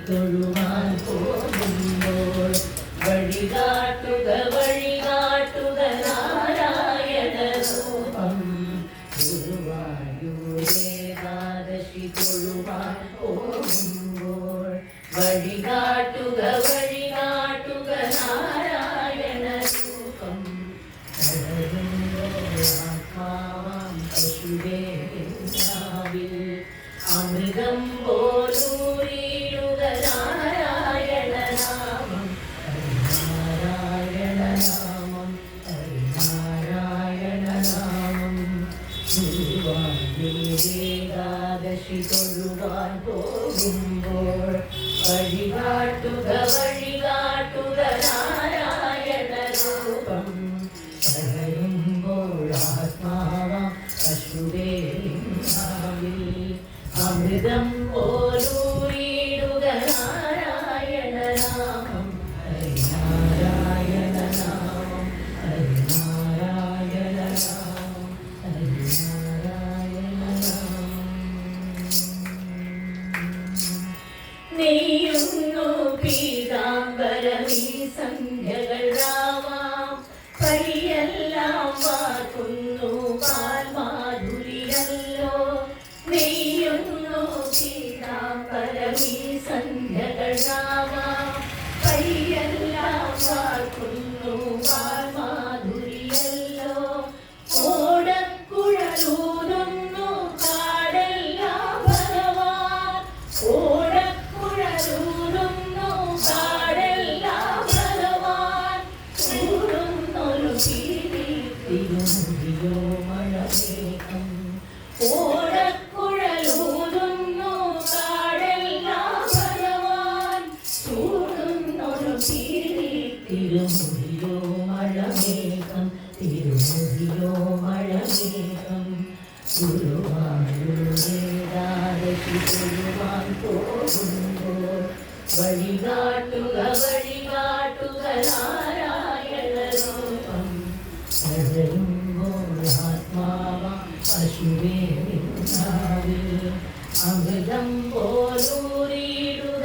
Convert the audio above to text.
തൊഴുവാൻ പോകുമ്പോൾ വഴികാട്ടുക വഴികാട്ടുക നാരായണ രൂപം ഗുരുവായൂരേകാദശി തൊഴുവാൻ പോകുമ്പോൾ വഴികാട്ടുക വഴികാട്ടുക നാരായണ രൂപം ആത്മാവാം പശുവേ നാവിൽ അമൃതം പോലൂരിടുക നാരായണ നാമം നാരായണ നാമം നാരായണ നാമം ഗുരുവായൂരേകാദശി തൊഴുവാൻ പോകുമ്പോൾ വഴികാട്ടുക വഴികാട്ടുക നാരായണ രൂപം തളരുമ്പോൾ ആത്മാവാം പശുവേ നാവിൽ അമൃതം പോലൂരിടുക നാരായണ നാമം നാരായണ നാമം നാരായണ നാമം നാരായണ നാമം നെയ്യുന്നു പീതാംബരമീ സന്ധ്യകൾ രാമാം പരിയെല്ലാം വാർക്കുന്നു പാൽമാധുരിയല്ലോ നെയ്യുന്നു പീതാംബരമീ സന്ധ്യകൾ രാമാം പരിയെല്ലാം വാർക്കുന്നു പാൽമാധുരിയല്ലോ ഓടക്കുഴലൂതുന്നു കാടെല്ലാം ഭഗവാൻ ഓടക്കുഴലൂതുന്നു കാടെല്ലാം ഭഗവാൻ കൂടുന്നൊരു തിരുമുടിയോ മഴമേഘം ഓടക്കുഴലൂതുന്നു കാടെല്ലാം ഭഗവാൻ കൂടുന്നൊരു തിരുമുടിയോ മഴമേഘം തിരുമുടിയോ മഴമേഘം ഗുരുവായൂരേകാദശി തൊഴുവാൻ പോകുമ്പോൾ വഴികാട്ടുക വഴികാട്ടുക നാരായണ രൂപം തളരുമ്പോൾ ആത്മാവാം പശുവേ നാവിൽ അമൃതം പോലൂരിടുക